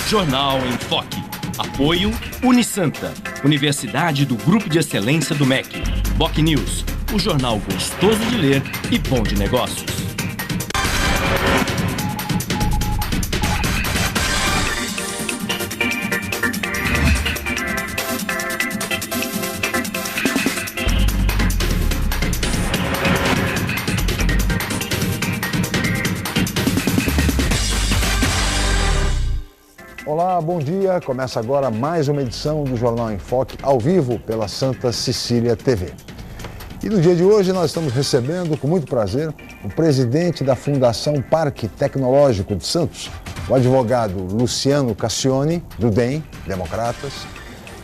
Jornal em Foque. Apoio Unisanta, Universidade do Grupo de Excelência do MEC. BocNews, o jornal gostoso de ler e bom de negócios. Olá, bom dia. Começa agora mais uma edição do Jornal em Foque, ao vivo pela Santa Cecília TV. E no dia de hoje nós estamos recebendo, com muito prazer, o presidente da Fundação Parque Tecnológico de Santos, o advogado Luciano Cassione, do DEM, Democratas,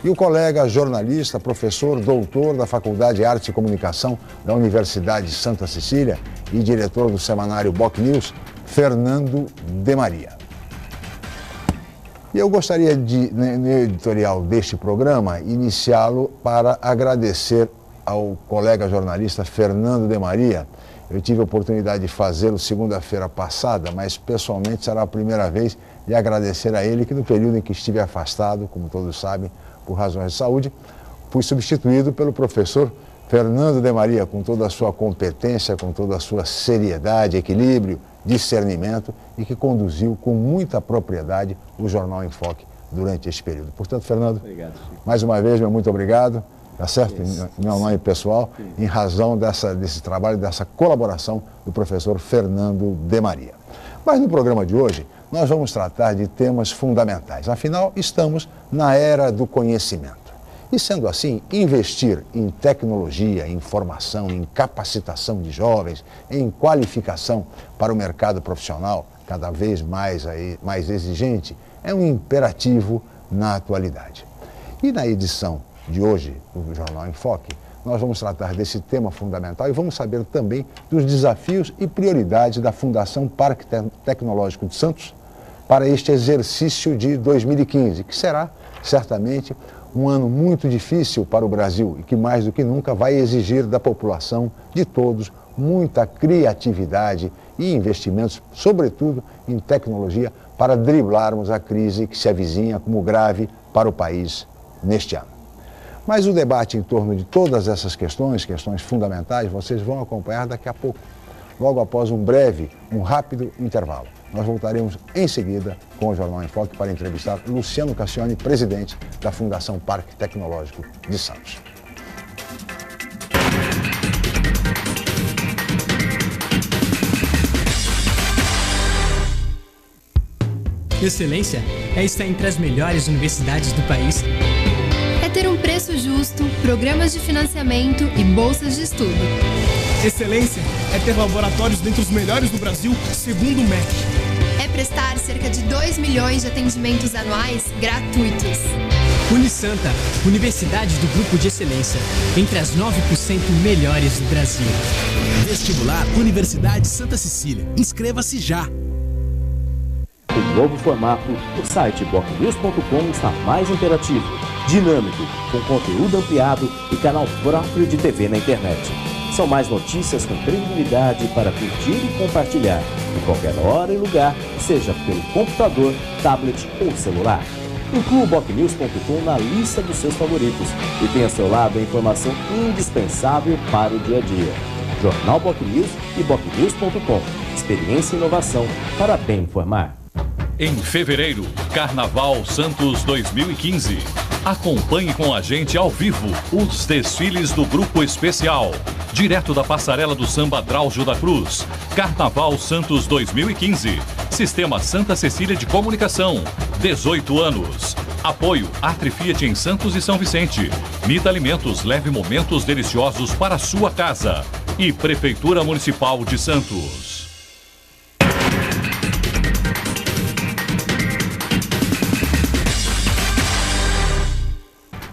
e o colega jornalista, professor, doutor da Faculdade de Arte e Comunicação da Universidade de Santa Cecília e diretor do semanário BocNews, Fernando de Maria. E eu gostaria de, no editorial deste programa, iniciá-lo para agradecer ao colega jornalista Fernando de Maria. Eu tive a oportunidade de fazê-lo segunda-feira passada, mas pessoalmente será a primeira vez de agradecer a ele que no período em que estive afastado, como todos sabem, por razões de saúde, fui substituído pelo professor Fernando de Maria, com toda a sua competência, com toda a sua seriedade, equilíbrio, discernimento e que conduziu com muita propriedade o Jornal em Foque durante esse período. Portanto, Fernando, obrigado, Chico. Mais uma vez, meu muito obrigado, tá certo? Em meu nome pessoal, em razão desse trabalho, dessa colaboração do professor Fernando de Maria. Mas no programa de hoje, nós vamos tratar de temas fundamentais. Afinal, estamos na era do conhecimento. E sendo assim, investir em tecnologia, em formação, em capacitação de jovens, em qualificação para o mercado profissional, cada vez mais exigente, é um imperativo na atualidade. E na edição de hoje do Jornal em Foque, nós vamos tratar desse tema fundamental e vamos saber também dos desafios e prioridades da Fundação Parque Tecnológico de Santos para este exercício de 2015, que será, certamente, um ano muito difícil para o Brasil e que mais do que nunca vai exigir da população, de todos, muita criatividade e investimentos, sobretudo em tecnologia, para driblarmos a crise que se avizinha como grave para o país neste ano. Mas o debate em torno de todas essas questões fundamentais, vocês vão acompanhar daqui a pouco, logo após um rápido intervalo. Nós voltaremos em seguida com o Jornal em Foque para entrevistar Luciano Cassione, presidente da Fundação Parque Tecnológico de Santos. Excelência é estar entre as melhores universidades do país. É ter um preço justo, programas de financiamento e bolsas de estudo. Excelência é ter laboratórios dentre os melhores do Brasil, segundo o MEC. É prestar cerca de 2 milhões de atendimentos anuais gratuitos. Unisanta, Universidade do Grupo de Excelência, entre as 9% melhores do Brasil. Vestibular Universidade Santa Cecília. Inscreva-se já! O novo formato, o site BocNews.com está mais interativo, dinâmico, com conteúdo ampliado e canal próprio de TV na internet. São mais notícias com credibilidade para curtir e compartilhar, em qualquer hora e lugar, seja pelo computador, tablet ou celular. Inclua o BocNews.com na lista dos seus favoritos e tenha ao seu lado a informação indispensável para o dia a dia. Jornal BocNews e BocNews.com. Experiência e inovação para bem informar. Em fevereiro, Carnaval Santos 2015. Acompanhe com a gente ao vivo os desfiles do Grupo Especial. Direto da passarela do samba Drauzio da Cruz. Carnaval Santos 2015. Sistema Santa Cecília de Comunicação. 18 anos. Apoio Atri Fiat em Santos e São Vicente. Mita Alimentos, leve momentos deliciosos para a sua casa. E Prefeitura Municipal de Santos.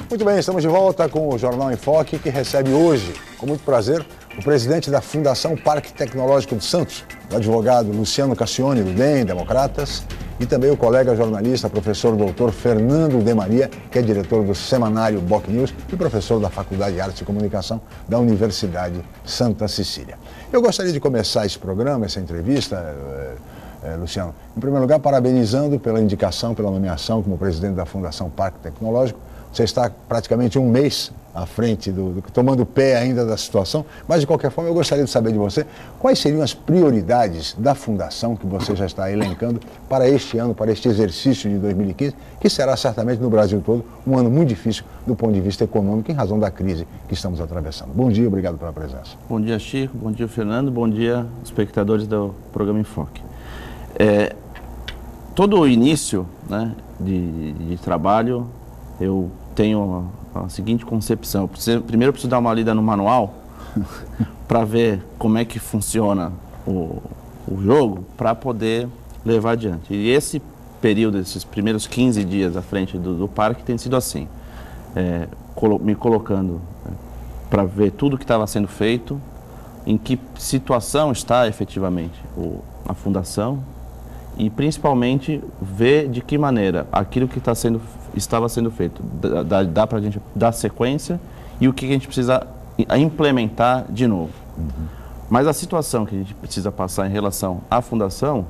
Muito bem, estamos de volta com o Jornal em Foque, que recebe hoje, com muito prazer, o presidente da Fundação Parque Tecnológico de Santos, o advogado Luciano Cassione, do DEM, Democratas, e também o colega jornalista, professor doutor Fernando de Maria, que é diretor do semanário BocNews e professor da Faculdade de Arte e Comunicação da Universidade Santa Cecília. Eu gostaria de começar esse programa, essa entrevista, Luciano. Em primeiro lugar, parabenizando pela indicação, pela nomeação como presidente da Fundação Parque Tecnológico. Você está praticamente um mês à frente, tomando pé ainda da situação, mas de qualquer forma eu gostaria de saber de você quais seriam as prioridades da Fundação que você já está elencando para este ano, para este exercício de 2015, que será certamente no Brasil todo um ano muito difícil do ponto de vista econômico em razão da crise que estamos atravessando. Bom dia, obrigado pela presença. Bom dia, Chico, bom dia, Fernando, bom dia, espectadores do programa Enfoque. Todo o início, né, de trabalho, eu tenho a seguinte concepção. Primeiro eu preciso dar uma lida no manual para ver como é que funciona o jogo para poder levar adiante. E esse período, esses primeiros 15 dias à frente do parque tem sido assim, me colocando para ver tudo que estava sendo feito, em que situação está efetivamente a fundação e principalmente ver de que maneira aquilo que estava sendo feito dá para a gente dar sequência e o que a gente precisa implementar de novo. Mas a situação que a gente precisa passar em relação à fundação,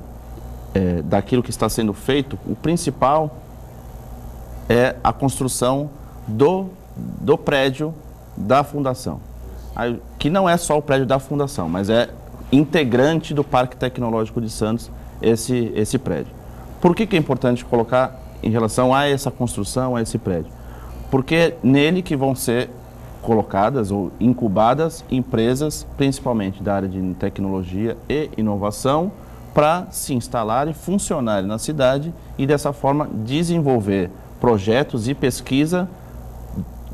daquilo que está sendo feito, o principal é a construção do prédio da fundação, que não é só o prédio da fundação, mas é integrante do Parque Tecnológico de Santos, esse prédio. Por que é importante colocar em relação a essa construção, a esse prédio? Porque é nele que vão ser colocadas ou incubadas empresas, principalmente da área de tecnologia e inovação, para se instalarem e funcionarem na cidade e dessa forma desenvolver projetos e pesquisa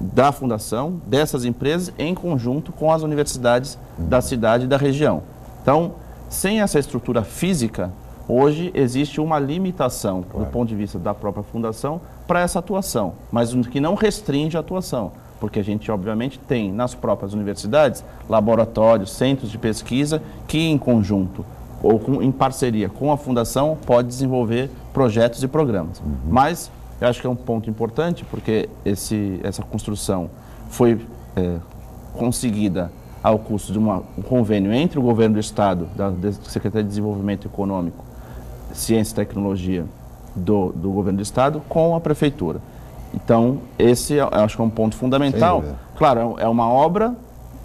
da fundação, dessas empresas, em conjunto com as universidades da cidade e da região. Então, sem essa estrutura física, hoje existe uma limitação do ponto de vista da própria fundação para essa atuação, mas que não restringe a atuação, porque a gente obviamente tem nas próprias universidades laboratórios, centros de pesquisa que em conjunto ou em parceria com a fundação pode desenvolver projetos e programas. Mas eu acho que é um ponto importante porque essa construção foi conseguida ao custo de um convênio entre o governo do Estado, da Secretaria de Desenvolvimento Econômico, Ciência e Tecnologia do governo do Estado com a Prefeitura. Então, esse eu acho que é um ponto fundamental. Claro, é uma obra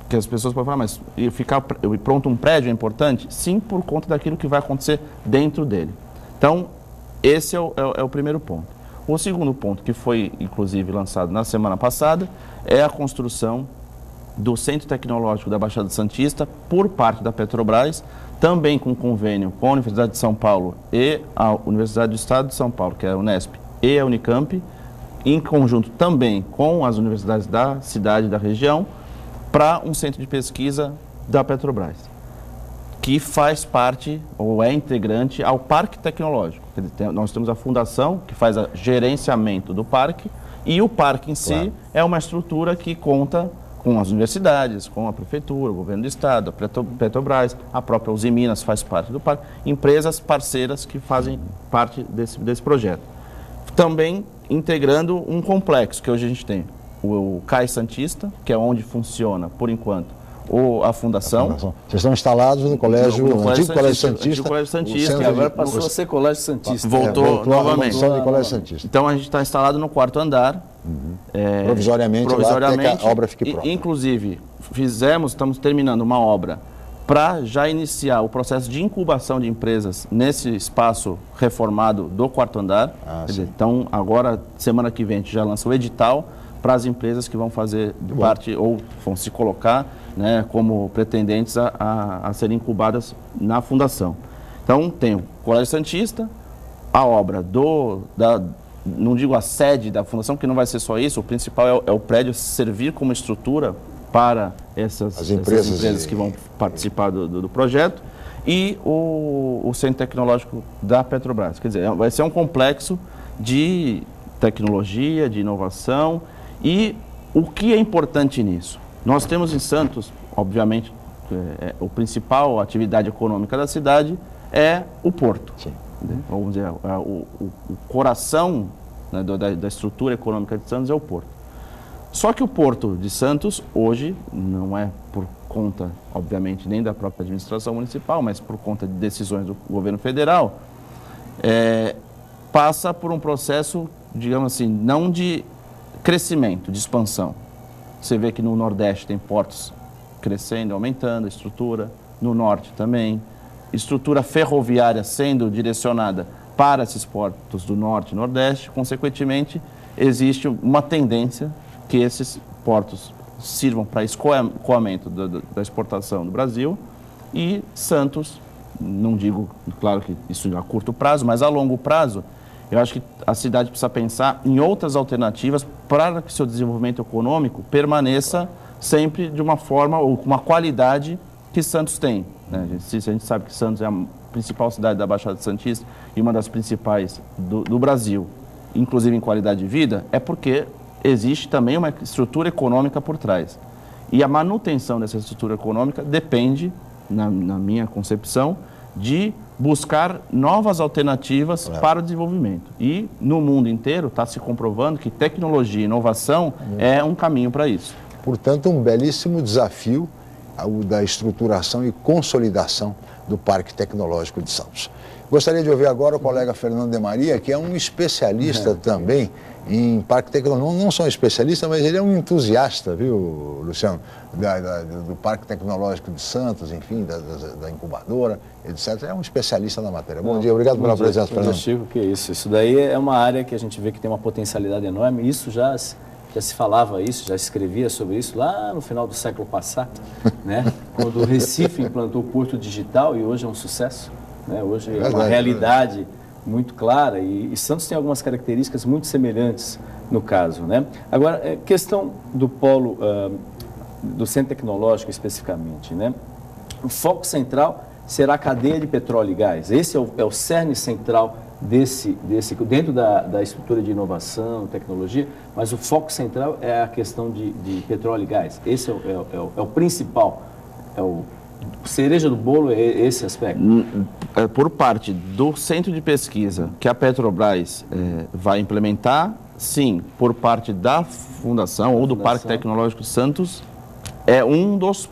que as pessoas podem falar, mas ficar pronto um prédio é importante? Sim, por conta daquilo que vai acontecer dentro dele. Então, esse é o primeiro ponto. O segundo ponto, que foi inclusive lançado na semana passada, é a construção do Centro Tecnológico da Baixada Santista por parte da Petrobras, também com convênio com a Universidade de São Paulo e a Universidade do Estado de São Paulo, que é a Unesp e a Unicamp, em conjunto também com as universidades da cidade e da região, para um centro de pesquisa da Petrobras, que faz parte ou é integrante ao Parque Tecnológico. Nós temos a fundação, que faz o gerenciamento do parque, e o parque em si é uma estrutura que conta com as universidades, com a Prefeitura, o Governo do Estado, a Petrobras, a própria Uzi Minas faz parte do parque, empresas parceiras que fazem parte desse projeto. Também integrando um complexo que hoje a gente tem, o CAI Santista, que é onde funciona, por enquanto, a fundação. Vocês estão instalados no colégio, no antigo Colégio Santista. Antigo Colégio Santista, que agora passou a ser Colégio Santista. Voltou novamente. Colégio Santista. Então a gente está instalado no 4º andar. Provisoriamente, lá até que a obra fique pronta. Inclusive, estamos terminando uma obra para já iniciar o processo de incubação de empresas nesse espaço reformado do 4º andar. Então, agora, semana que vem, a gente já lança o edital para as empresas que vão fazer parte ou vão se colocar, né, como pretendentes a serem incubadas na fundação. Então, tem o Colégio Santista, a obra não digo a sede da fundação, porque não vai ser só isso, o principal é o prédio servir como estrutura para essas empresas que vão participar do projeto, e o Centro Tecnológico da Petrobras. Quer dizer, vai ser um complexo de tecnologia, de inovação. E o que é importante nisso? Nós temos em Santos, obviamente, a principal atividade econômica da cidade é o porto. Vamos dizer, o coração, né, da estrutura econômica de Santos é o porto. Só que o Porto de Santos, hoje, não é por conta, obviamente, nem da própria administração municipal, mas por conta de decisões do governo federal, passa por um processo, digamos assim, não de crescimento, de expansão. Você vê que no Nordeste tem portos crescendo, aumentando a estrutura, no Norte também, estrutura ferroviária sendo direcionada para esses portos do Norte e Nordeste, consequentemente, existe uma tendência que esses portos sirvam para escoamento da exportação do Brasil e Santos, não digo, claro que isso a curto prazo, mas a longo prazo, eu acho que a cidade precisa pensar em outras alternativas para que seu desenvolvimento econômico permaneça sempre de uma forma ou com uma qualidade que Santos tem, né? A gente sabe que Santos é a principal cidade da Baixada Santista e uma das principais do Brasil, inclusive em qualidade de vida, é porque existe também uma estrutura econômica por trás. E a manutenção dessa estrutura econômica depende, na minha concepção, de buscar novas alternativas para o desenvolvimento. E no mundo inteiro está se comprovando que tecnologia e inovação é um caminho para isso. Portanto, um belíssimo desafio o da estruturação e consolidação do Parque Tecnológico de Santos. Gostaria de ouvir agora o colega Fernando de Maria, que é um especialista também em Parque Tecnológico. Não só um especialista, mas ele é um entusiasta, viu, Luciano, do Parque Tecnológico de Santos, enfim, da incubadora, etc. É um especialista na matéria. Bom dia, obrigado pela presença, Fernando. Chico, que isso. Isso daí é uma área que a gente vê que tem uma potencialidade enorme. Isso já se falava isso, já se escrevia sobre isso lá no final do século passado, né? Quando o Recife implantou o Porto Digital e hoje é um sucesso, né? Hoje é uma realidade muito clara e Santos tem algumas características muito semelhantes no caso, né? Agora, questão do polo, do centro tecnológico especificamente, né? O foco central será a cadeia de petróleo e gás. Esse é o cerne central dentro da estrutura de inovação, tecnologia, mas o foco central é a questão de petróleo e gás. Esse é o principal, cereja do bolo é esse aspecto. Por parte do centro de pesquisa que a Petrobras vai implementar, sim. Por parte da fundação ou do Parque Tecnológico Santos, é um dos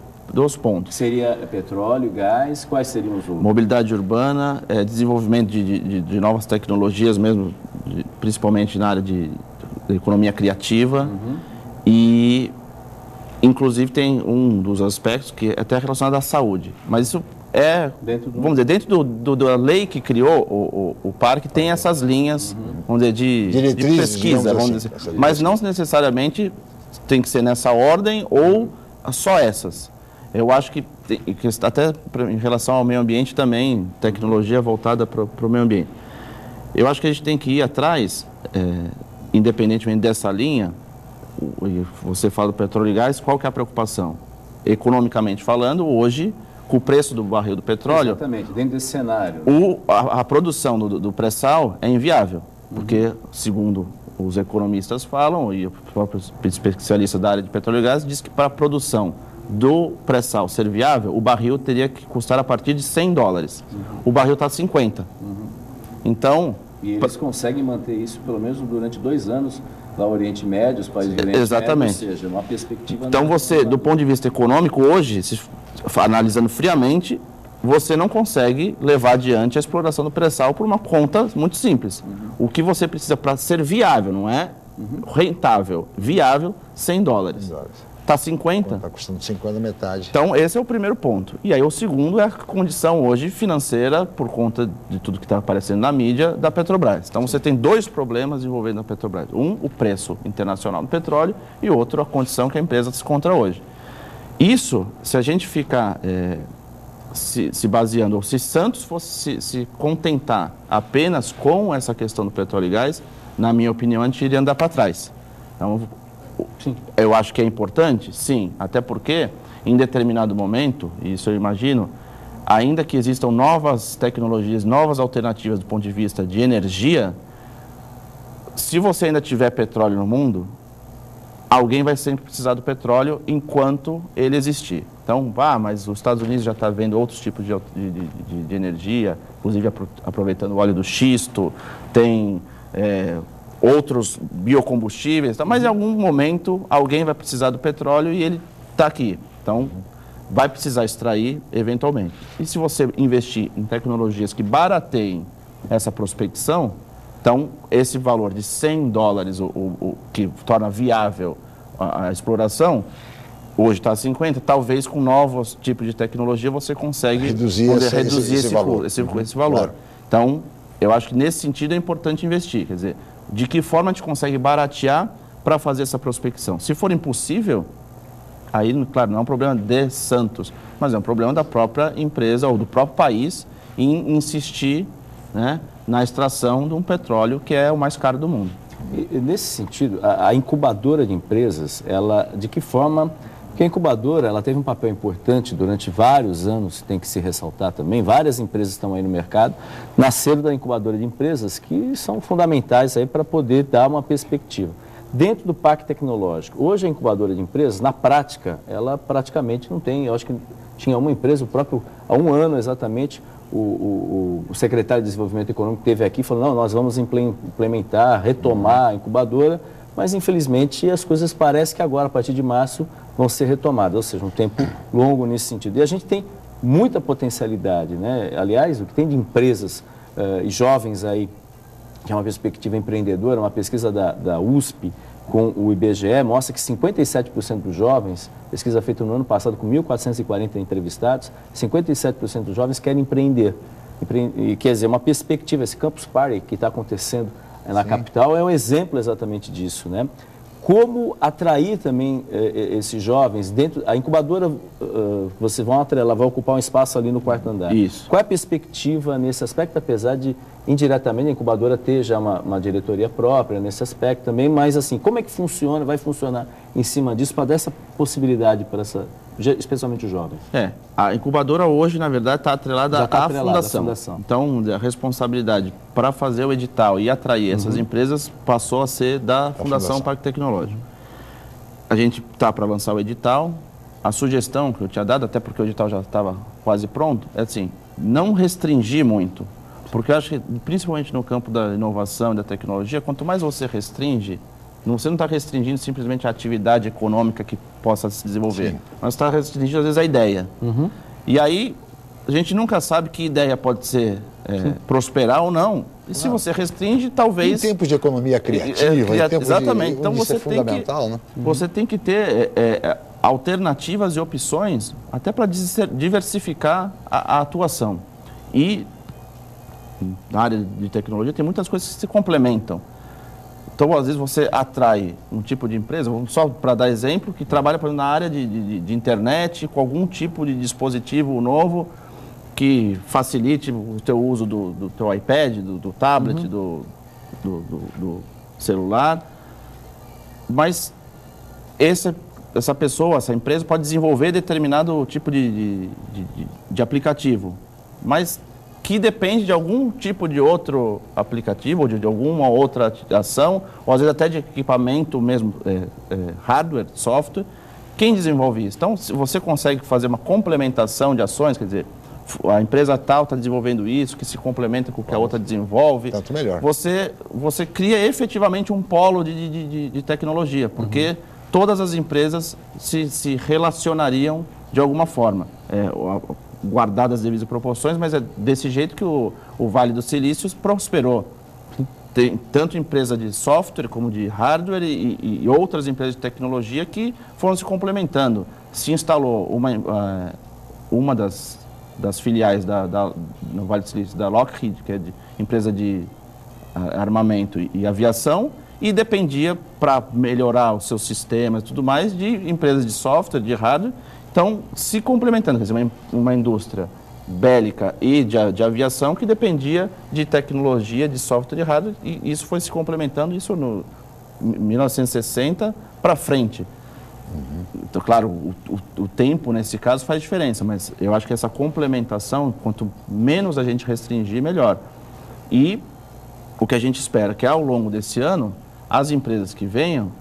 pontos. Seria petróleo, gás, quais seriam os outros? Mobilidade urbana, desenvolvimento de novas tecnologias mesmo, principalmente na área de economia criativa e, inclusive, tem um dos aspectos que é até relacionado à saúde. Mas isso vamos dizer, dentro da lei que criou o parque, tem essas linhas, vamos dizer, de pesquisa, vamos dizer, mas não necessariamente tem que ser nessa ordem ou só essas. Eu acho que até em relação ao meio ambiente também, tecnologia voltada para o meio ambiente. Eu acho que a gente tem que ir atrás, independentemente dessa linha, você fala do petróleo e gás, qual que é a preocupação? Economicamente falando, hoje, com o preço do barril do petróleo... Exatamente, dentro desse cenário. A produção do pré-sal é inviável, porque, segundo os economistas falam, e o próprio especialista da área de petróleo e gás, diz que para a produção do pré-sal ser viável, o barril teria que custar a partir de $100. O barril está a 50. Então... E eles conseguem manter isso pelo menos durante 2 anos lá no Oriente Médio, os países do Oriente Exatamente. Médio, ou seja, uma perspectiva... Então você, do ponto de vista econômico, hoje, analisando friamente, você não consegue levar adiante a exploração do pré-sal por uma conta muito simples. O que você precisa para ser viável, não é rentável, viável, $100. Está 50? Está custando 50, metade. Então, esse é o primeiro ponto. E aí, o segundo é a condição hoje financeira, por conta de tudo que está aparecendo na mídia, da Petrobras. Então, você tem 2 problemas envolvendo a Petrobras. Um, o preço internacional do petróleo e outro, a condição que a empresa se encontra hoje. Isso, se a gente ficar se baseando, ou se Santos fosse se contentar apenas com essa questão do petróleo e gás, na minha opinião, a gente iria andar para trás. Então, sim, eu acho que é importante, sim, até porque, em determinado momento, e isso eu imagino, ainda que existam novas tecnologias, novas alternativas do ponto de vista de energia, se você ainda tiver petróleo no mundo, alguém vai sempre precisar do petróleo enquanto ele existir. Então, mas os Estados Unidos já está vendo outros tipos de energia, inclusive aproveitando o óleo do xisto, tem... outros biocombustíveis, mas em algum momento alguém vai precisar do petróleo e ele está aqui. Então, vai precisar extrair eventualmente. E se você investir em tecnologias que barateiem essa prospecção, então esse valor de $100, o que torna viável a exploração, hoje está a 50, talvez com novos tipos de tecnologia você consegue reduzir esse valor. Claro. Então, eu acho que nesse sentido é importante investir. Quer dizer, de que forma a gente consegue baratear para fazer essa prospecção? Se for impossível, aí, claro, não é um problema de Santos, mas é um problema da própria empresa ou do próprio país em insistir, né, na extração de um petróleo que é o mais caro do mundo. E, nesse sentido, a incubadora de empresas, ela, de que forma... Porque a incubadora, ela teve um papel importante durante vários anos, tem que se ressaltar também, várias empresas estão aí no mercado, nasceram da incubadora de empresas que são fundamentais aí para poder dar uma perspectiva. Dentro do parque tecnológico, hoje a incubadora de empresas, na prática, ela praticamente não tem, eu acho que tinha uma empresa, há um ano exatamente, o secretário de Desenvolvimento Econômico esteve aqui e falou, não, nós vamos implementar, retomar a incubadora, mas infelizmente as coisas parecem que agora, a partir de março, vão ser retomadas, ou seja, um tempo longo nesse sentido. E a gente tem muita potencialidade, né? Aliás, o que tem de empresas e jovens aí, que é uma perspectiva empreendedora, uma pesquisa da USP com o IBGE, mostra que 57% dos jovens, pesquisa feita no ano passado com 1.440 entrevistados, 57% dos jovens querem empreender. E, quer dizer, uma perspectiva, esse Campus Party que está acontecendo na capital é um exemplo exatamente disso, né? Como atrair também esses jovens dentro... A incubadora, vocês vão atrelar, vai ocupar um espaço ali no quarto andar. Isso. Qual é a perspectiva nesse aspecto, apesar de, indiretamente, a incubadora ter já uma diretoria própria nesse aspecto também, mas assim, como é que funciona, vai funcionar em cima disso para dar essa possibilidade para especialmente os jovens? A incubadora hoje, na verdade, está atrelada à fundação. Então, a responsabilidade para fazer o edital e atrair essas empresas passou a ser da Fundação Parque Tecnológico. A gente está para lançar o edital. A sugestão que eu tinha dado, até porque o edital já estava quase pronto, é assim, não restringir muito. Porque eu acho que, principalmente no campo da inovação e da tecnologia, quanto mais você restringe, você não está restringindo simplesmente a atividade econômica que possa se desenvolver, Sim. mas está restringindo, às vezes, a ideia. E aí, a gente nunca sabe que ideia pode ser prosperar ou não. E se você restringe, talvez... Em tempos de economia criativa, em tempos exatamente. de... Então, você fundamental, né? Você tem que ter alternativas e opções até para diversificar a atuação. E na área de tecnologia tem muitas coisas que se complementam. Então, às vezes, você atrai um tipo de empresa, só para dar exemplo, que trabalha por exemplo, na área de internet, com algum tipo de dispositivo novo que facilite o teu uso do teu iPad, do tablet, do celular. Mas essa pessoa, essa empresa pode desenvolver determinado tipo de aplicativo, mas que depende de algum tipo de outro aplicativo, ou de alguma outra ação, ou às vezes até de equipamento mesmo, hardware, software. Quem desenvolve isso? Então, se você consegue fazer uma complementação de ações, quer dizer, a empresa tal está desenvolvendo isso, que se complementa com o que a outra desenvolve. Tanto melhor. Você cria efetivamente um polo de tecnologia, porque todas as empresas se relacionariam de alguma forma. Guardadas as devidas proporções, mas é desse jeito que o Vale do Silício prosperou. Tem tanto empresa de software como de hardware e outras empresas de tecnologia que foram se complementando. Se instalou uma das filiais no Vale do Silício da Lockheed, que é empresa de armamento e aviação, e dependia, para melhorar os seus sistemas e tudo mais, de empresas de software, de hardware. Então, se complementando, quer dizer, uma indústria bélica e de aviação que dependia de tecnologia, de software e hardware, e isso foi se complementando, isso no 1960 para frente. Então, claro, o tempo nesse caso faz diferença, mas eu acho que essa complementação, quanto menos a gente restringir, melhor. E o que a gente espera que ao longo desse ano, as empresas que venham,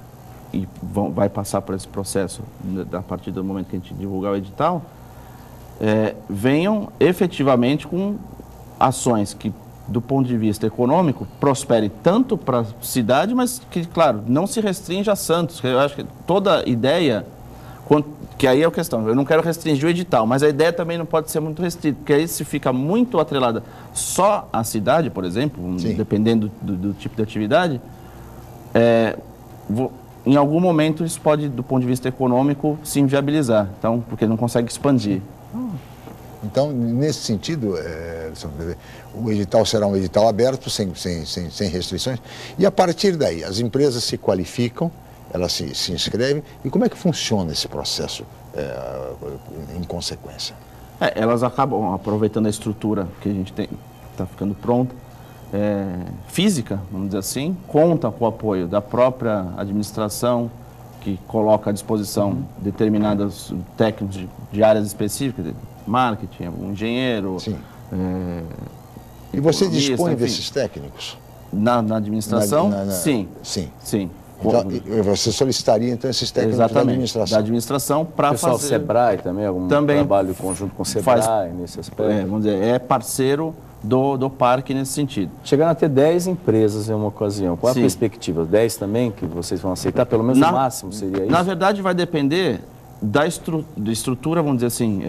e vai passar por esse processo a partir do momento que a gente divulgar o edital, venham efetivamente com ações que, do ponto de vista econômico, prospere tanto para a cidade, mas que, claro, não se restringe a Santos. Eu acho que toda ideia Que aí é a questão, eu não quero restringir o edital, mas a ideia também não pode ser muito restrita, porque aí se fica muito atrelada só à cidade, por exemplo, dependendo do tipo de atividade, em algum momento isso pode, do ponto de vista econômico, se inviabilizar, então, porque não consegue expandir. Então, nesse sentido, o edital será um edital aberto, sem restrições, e a partir daí as empresas se qualificam, elas se inscrevem, e como é que funciona esse processo em consequência? Elas acabam aproveitando a estrutura que a gente tem, está ficando pronta, física, vamos dizer assim, conta com o apoio da própria administração, que coloca à disposição determinados técnicos de áreas específicas, marketing, um engenheiro. Sim. E você dispõe desses técnicos? Na administração? Sim. Sim. Sim. Então, você solicitaria, então, esses técnicos da administração? Da administração para fazer... O pessoal Sebrae também, algum trabalho conjunto com o Sebrae nesse aspecto? Vamos dizer, é parceiro do parque nesse sentido. Chegando a ter 10 empresas em uma ocasião, qual a perspectiva? 10 também que vocês vão aceitar? Pelo menos o máximo seria isso? Na verdade, vai depender da estrutura, vamos dizer assim,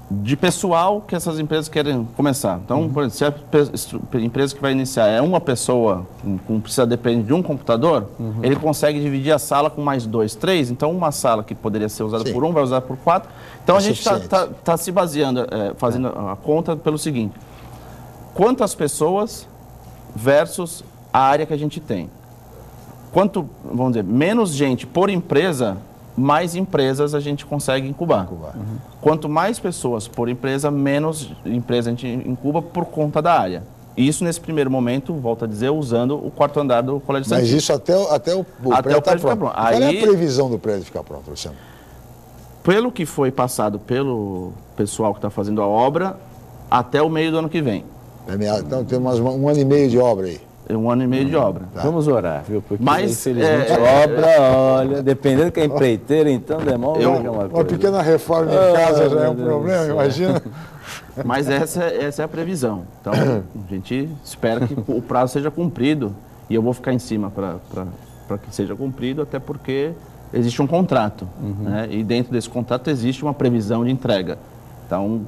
de pessoal que essas empresas querem começar. Então, por exemplo, se a empresa que vai iniciar é uma pessoa, precisa depender de um computador, ele consegue dividir a sala com mais 2, 3. Então, uma sala que poderia ser usada por um, vai usar por 4. Então, a gente está se baseando, fazendo a conta pelo seguinte. Quantas pessoas versus a área que a gente tem? Quanto, vamos dizer, menos gente por empresa, mais empresas a gente consegue incubar. Quanto mais pessoas por empresa, menos empresa a gente incuba por conta da área. Isso, nesse primeiro momento, volto a dizer, usando o quarto andar do Colégio Santista. Mas isso até o prédio ficar pronto. Qual é a previsão do prédio ficar pronto, Luciano? Pelo que foi passado pelo pessoal que está fazendo a obra, até o meio do ano que vem. Então tem mais um ano e meio de obra aí. 1 ano e meio de obra. Vamos orar, viu? Porque, mas, infelizmente, obra, olha, dependendo que é empreiteira, então demora uma pequena reforma em casa já é um problema, imagina. Mas essa é a previsão. Então, a gente espera que o prazo seja cumprido e eu vou ficar em cima para que seja cumprido, até porque existe um contrato, né? E dentro desse contrato existe uma previsão de entrega. Então,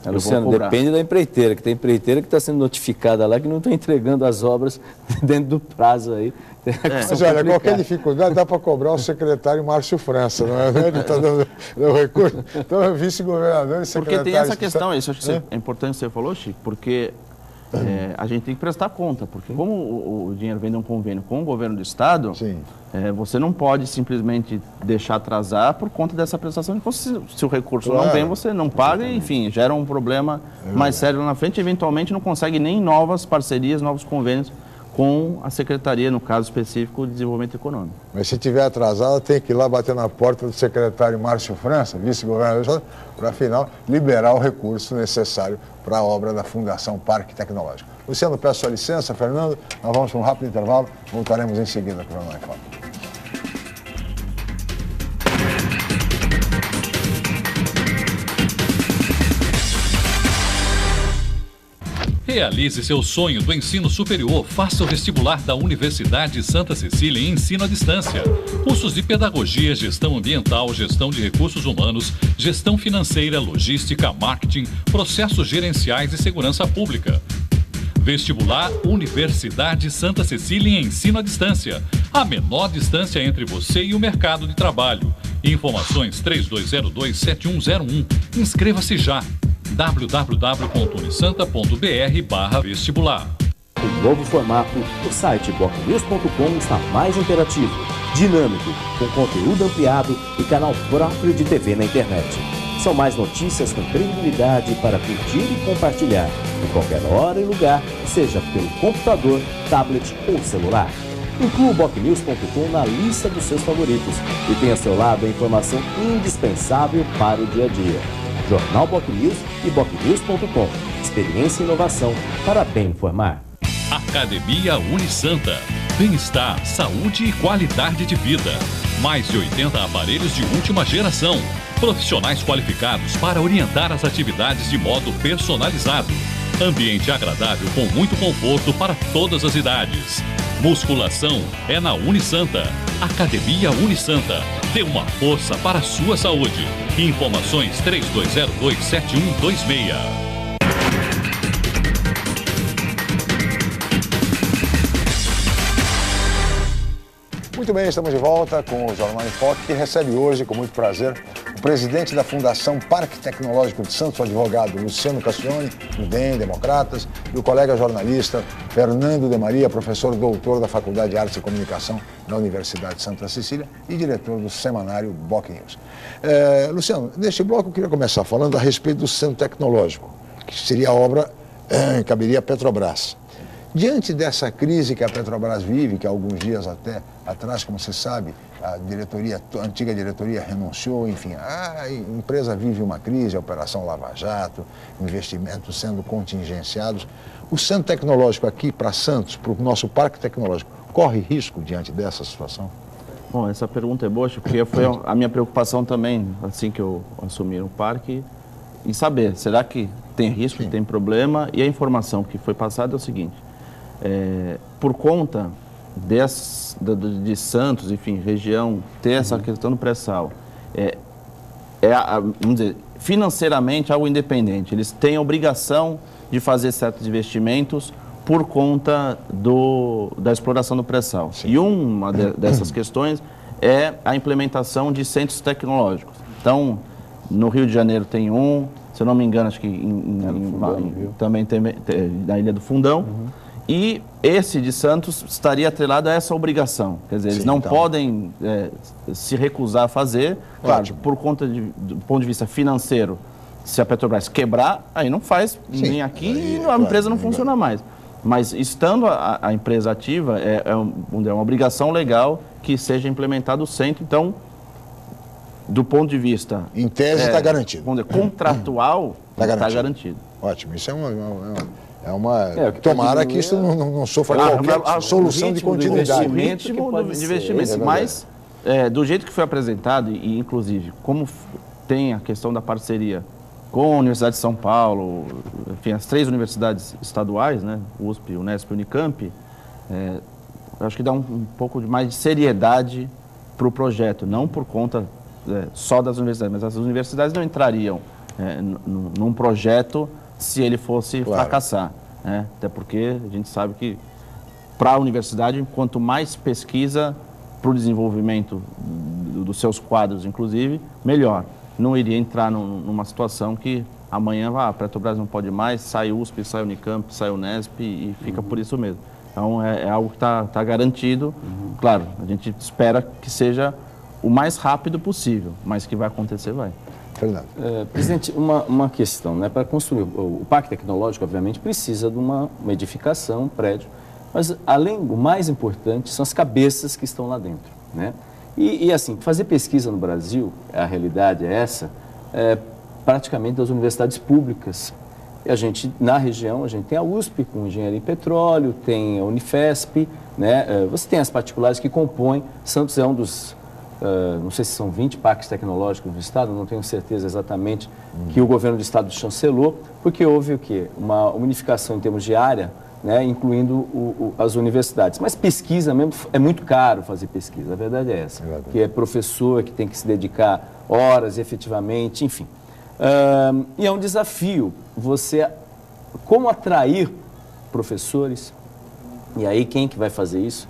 Luciano, depende da empreiteira, que tem empreiteira que está sendo notificada lá que não está entregando as obras dentro do prazo aí. Mas olha, qualquer dificuldade dá para cobrar o secretário Márcio França, não é? Ele está dando recurso. Então, é vice-governador e secretário... Porque tem essa questão, isso acho que é importante que você falou, Chico, porque a gente tem que prestar conta, porque como o dinheiro vem de um convênio com o governo do Estado, você não pode simplesmente deixar atrasar por conta dessa prestação de conta. Se o recurso não vem, você não paga e, enfim, gera um problema mais sério lá na frente e, eventualmente, não consegue nem novas parcerias, novos convênios com a Secretaria, no caso específico, de Desenvolvimento Econômico. Mas se tiver atrasado, tem que ir lá bater na porta do secretário Márcio França, vice-governador, para, afinal, liberar o recurso necessário para a obra da Fundação Parque Tecnológico. Luciano, peço sua licença. Fernando, nós vamos para um rápido intervalo, voltaremos em seguida com o Jornal em Foco. Realize seu sonho do ensino superior. Faça o vestibular da Universidade Santa Cecília em ensino à distância. Cursos de pedagogia, gestão ambiental, gestão de recursos humanos, gestão financeira, logística, marketing, processos gerenciais e segurança pública. Vestibular Universidade Santa Cecília em ensino à distância. A menor distância entre você e o mercado de trabalho. Informações 3202-7101. Inscreva-se já. www.unisanta.br/vestibular. O novo formato do site bocnews.com está mais interativo, dinâmico, com conteúdo ampliado e canal próprio de TV na internet. São mais notícias com credibilidade para curtir e compartilhar, em qualquer hora e lugar, seja pelo computador, tablet ou celular. Inclua o bocnews.com na lista dos seus favoritos e tenha ao seu lado a informação indispensável para o dia a dia. Jornal BocNews e bocnews.com. Experiência e inovação para bem informar. Academia Unisanta. Bem-estar, saúde e qualidade de vida. Mais de 80 aparelhos de última geração. Profissionais qualificados para orientar as atividades de modo personalizado. Ambiente agradável com muito conforto para todas as idades. Musculação é na Unisanta. Academia Unisanta. Dê uma força para a sua saúde. Informações 3202-7126. Muito bem, estamos de volta com o Jornal em Foque, que recebe hoje, com muito prazer, o presidente da Fundação Parque Tecnológico de Santos, o advogado Luciano Cassione, do DEM, Democratas, e o colega jornalista Fernando Demaria, professor doutor da Faculdade de Artes e Comunicação da Universidade de Santa Cecília e diretor do semanário Boc News. Luciano, neste bloco eu queria começar falando a respeito do Centro Tecnológico, que seria a obra que caberia à Petrobras. Diante dessa crise que a Petrobras vive, que há alguns dias até atrás, como você sabe, a antiga diretoria renunciou, enfim, a empresa vive uma crise, a Operação Lava Jato, investimentos sendo contingenciados. O Centro Tecnológico aqui para Santos, para o nosso Parque Tecnológico, corre risco diante dessa situação? Bom, essa pergunta é boa, porque foi a minha preocupação também, assim que eu assumi o parque, em saber, será que tem risco, tem problema? E a informação que foi passada é o seguinte: por conta de Santos, enfim, região, ter essa questão do pré-sal, vamos dizer, financeiramente algo independente. Eles têm a obrigação de fazer certos investimentos por conta da exploração do pré-sal. E uma dessas questões é a implementação de centros tecnológicos. Então, no Rio de Janeiro tem um, se eu não me engano, acho que também tem na Ilha do Fundão. E esse de Santos estaria atrelado a essa obrigação. Quer dizer, eles não podem se recusar a fazer. Claro, por conta do ponto de vista financeiro, se a Petrobras quebrar, aí não faz, nem aqui, a empresa não funciona mais. Mas estando a empresa ativa, é uma obrigação legal que seja implementado o centro. Então, do ponto de vista... Em tese está garantido. Vamos dizer, contratual, está garantido. Ótimo, isso tomara que isso não sofra qualquer solução de continuidade. O ritmo de investimento, mas do jeito que foi apresentado, e inclusive, como tem a questão da parceria com a Universidade de São Paulo, enfim, as 3 universidades estaduais, né, USP, Unesp e Unicamp, acho que dá um pouco mais de seriedade para o projeto, não por conta só das universidades, mas as universidades não entrariam num projeto se ele fosse fracassar, né? Até porque a gente sabe que para a universidade, quanto mais pesquisa para o desenvolvimento dos seus quadros, inclusive, melhor. Não iria entrar numa situação que amanhã a Petrobras não pode mais, sai USP, sai Unicamp, sai Unesp e fica por isso mesmo. Então é algo que está garantido. Claro, a gente espera que seja o mais rápido possível, mas que vai acontecer, vai. Presidente, uma questão, né? Para construir o Parque Tecnológico, obviamente, precisa de uma edificação, um prédio, mas o mais importante são as cabeças que estão lá dentro, né? E assim, fazer pesquisa no Brasil, a realidade é essa, praticamente das universidades públicas. E na região, a gente tem a USP com engenharia em petróleo, tem a Unifesp, né? Você tem as particulares que compõem. Santos é um dos... não sei se são 20 parques tecnológicos do Estado, não tenho certeza exatamente, que o governo do Estado chancelou, porque houve o quê? Uma unificação em termos de área, né, incluindo as universidades. Mas pesquisa mesmo, é muito caro fazer pesquisa, a verdade é essa. Que é professor que tem que se dedicar horas efetivamente, enfim. E é um desafio como atrair professores, e aí quem que vai fazer isso?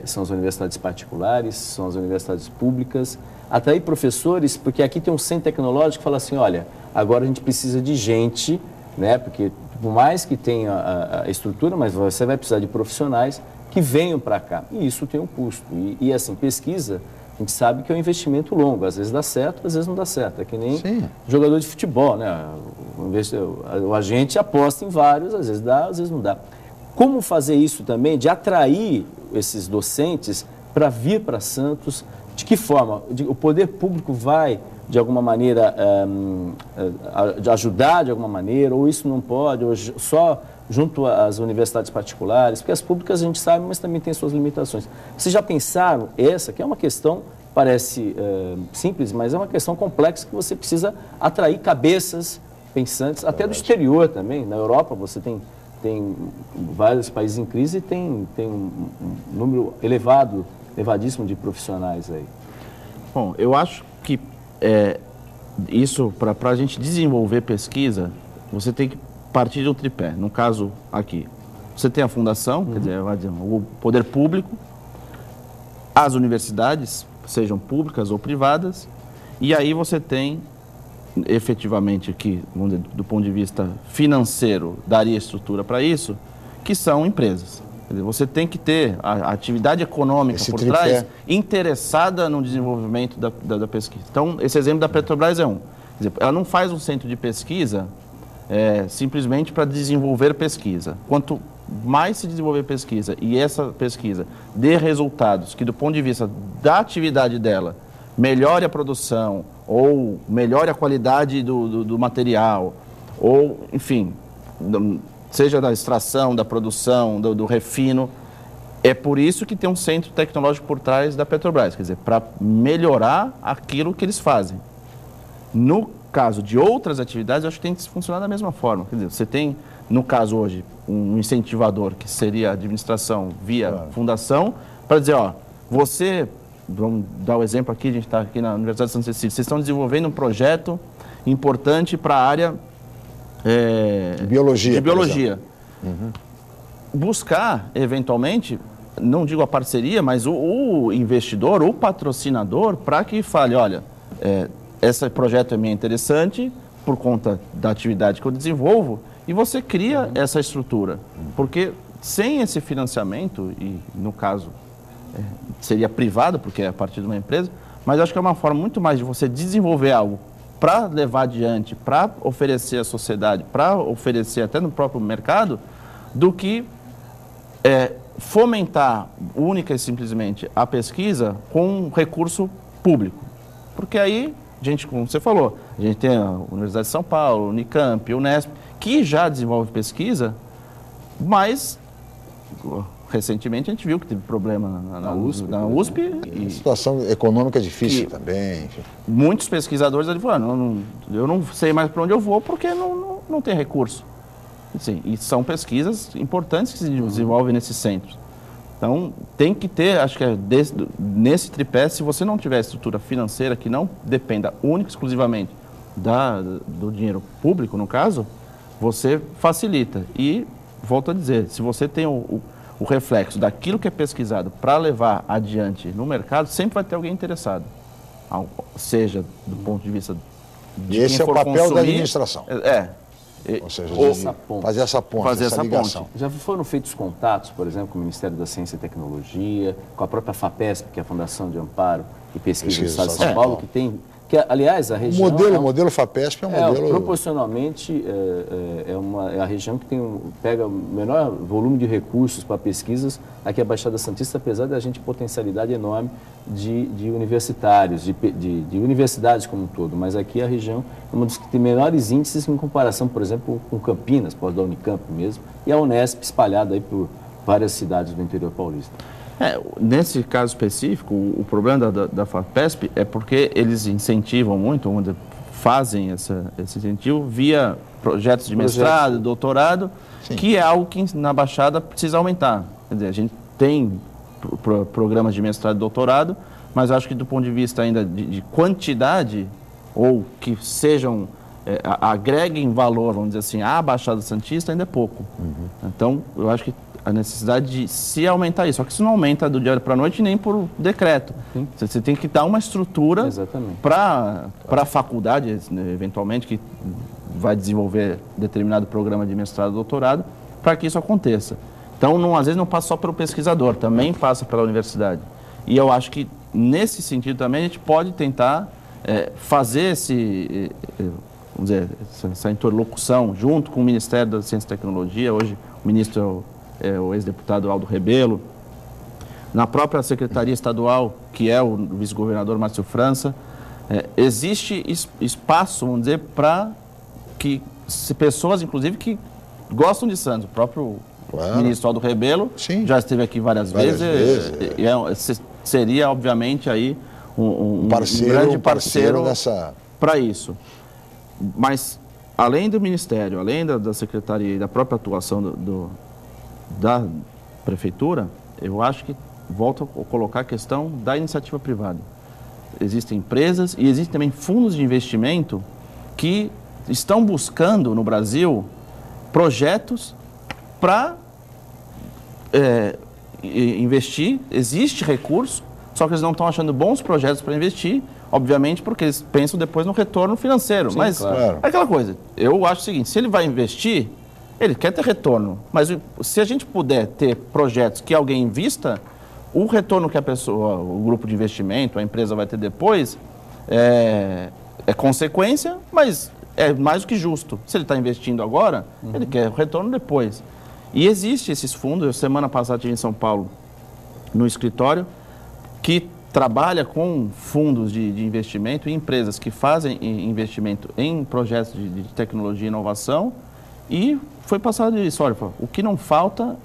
São as universidades particulares, são as universidades públicas, atrair professores, porque aqui tem um centro tecnológico que fala assim, olha, agora a gente precisa de gente, né, porque por mais que tenha a estrutura, mas você vai precisar de profissionais que venham para cá, e isso tem um custo, e assim, pesquisa, a gente sabe que é um investimento longo, às vezes dá certo, às vezes não dá certo, é que nem jogador de futebol, né, o agente aposta em vários, às vezes dá, às vezes não dá. Como fazer isso também, de atrair esses docentes para vir para Santos? De que forma? O poder público vai, de alguma maneira, ajudar de alguma maneira, ou isso não pode, ou só junto às universidades particulares? Porque as públicas a gente sabe, mas também tem suas limitações. Vocês já pensaram essa, que é uma questão, parece simples, mas é uma questão complexa que você precisa atrair cabeças pensantes, até do exterior também. Na Europa você tem vários países em crise e tem um número elevadíssimo de profissionais aí. Bom, eu acho que isso, para a gente desenvolver pesquisa, você tem que partir de um tripé. No caso aqui, você tem a fundação, quer dizer, o poder público, as universidades, sejam públicas ou privadas, e aí você tem, efetivamente, aqui, vamos dizer, do ponto de vista financeiro, daria estrutura para isso, que são empresas. Quer dizer, você tem que ter a atividade econômica por trás interessada no desenvolvimento da pesquisa. Então, esse exemplo da Petrobras é um. Quer dizer, ela não faz um centro de pesquisa simplesmente para desenvolver pesquisa. Quanto mais se desenvolver pesquisa e essa pesquisa dê resultados que, do ponto de vista da atividade dela, melhore a produção ou melhore a qualidade do material, ou, enfim, seja da extração, da produção, do refino, é por isso que tem um centro tecnológico por trás da Petrobras, quer dizer, para melhorar aquilo que eles fazem. No caso de outras atividades, eu acho que tem que funcionar da mesma forma. Quer dizer, você tem, no caso hoje, um incentivador, que seria a administração via fundação, para dizer, ó, você, vamos dar o exemplo aqui, a gente está aqui na Universidade de Santa Cecília, vocês estão desenvolvendo um projeto importante para a área de biologia. Buscar, eventualmente, não digo a parceria, mas o investidor, o patrocinador, para que fale, olha, esse projeto é meio interessante por conta da atividade que eu desenvolvo, e você cria essa estrutura. Porque sem esse financiamento, e no caso seria privado, porque é a partir de uma empresa, mas acho que é uma forma muito mais de você desenvolver algo para levar adiante, para oferecer à sociedade, para oferecer até no próprio mercado, do que fomentar única e simplesmente a pesquisa com um recurso público. Porque aí, gente, como você falou, a gente tem a Universidade de São Paulo, Unicamp, Unesp, que já desenvolve pesquisa, mas recentemente a gente viu que teve problema na USP. E situação econômica difícil também. Muitos pesquisadores ali falaram, eu não sei mais para onde eu vou porque não tem recurso. Sim, e são pesquisas importantes que se desenvolvem nesses centros. Então, tem que ter, acho que nesse tripé, se você não tiver estrutura financeira que não dependa única e exclusivamente do dinheiro público, no caso, você facilita. E, volto a dizer, se você tem o reflexo daquilo que é pesquisado para levar adiante no mercado, sempre vai ter alguém interessado. Seja do ponto de vista de esse é o papel da administração. Ou seja, fazer essa ponte, essa ligação. Já foram feitos contatos, por exemplo, com o Ministério da Ciência e Tecnologia, com a própria FAPESP, que é a Fundação de Amparo e Pesquisa do Estado de São Paulo, que tem... aliás, a região... O modelo FAPESP é um modelo... Proporcionalmente, é a região que pega o menor volume de recursos para pesquisas aqui a Baixada Santista, apesar da gente potencialidade enorme de universitários, de universidades como um todo. Mas aqui a região é uma das que tem menores índices em comparação, por exemplo, com Campinas, pós da Unicamp mesmo, e a Unesp espalhada aí por várias cidades do interior paulista. Nesse caso específico, o problema da FAPESP é porque eles incentivam muito, fazem esse incentivo via projetos de mestrado, doutorado, que é algo que na Baixada precisa aumentar. Quer dizer, a gente tem programas de mestrado e doutorado, mas acho que do ponto de vista ainda de quantidade, ou que sejam, agreguem valor, vamos dizer assim, à Baixada Santista, ainda é pouco. Então, eu acho que a necessidade de se aumentar isso. Só que isso não aumenta do dia para a noite nem por decreto. Você tem que dar uma estrutura para a faculdade, eventualmente, que vai desenvolver determinado programa de mestrado e doutorado, para que isso aconteça. Então, às vezes não passa só pelo pesquisador, também passa pela universidade. E eu acho que, nesse sentido também, a gente pode tentar fazer vamos dizer, essa interlocução junto com o Ministério da Ciência e Tecnologia. Hoje, o ministro é o ex-deputado Aldo Rebelo, na própria Secretaria Estadual, que é o vice-governador Márcio França, existe espaço, vamos dizer, para que pessoas, inclusive, que gostam de Santos. O próprio ministro Aldo Rebelo já esteve aqui várias vezes. Seria, obviamente, aí um grande parceiro para isso. Mas além do Ministério, além da Secretaria e da própria atuação da Prefeitura, eu acho que volto a colocar a questão da iniciativa privada. Existem empresas e existem também fundos de investimento que estão buscando no Brasil projetos para investir. Existe recurso, só que eles não estão achando bons projetos para investir, obviamente porque eles pensam depois no retorno financeiro. Sim, mas claro. É aquela coisa, eu acho o seguinte, se ele vai investir, ele quer ter retorno, mas se a gente puder ter projetos que alguém invista, o retorno que a pessoa, o grupo de investimento, a empresa vai ter depois, é consequência, mas é mais do que justo. Se ele está investindo agora, ele quer o retorno depois. E existem esses fundos, eu semana passada estive em São Paulo, no escritório, que trabalha com fundos de investimento e empresas que fazem investimento em projetos de tecnologia e inovação, e foi passado isso, olha, o que não falta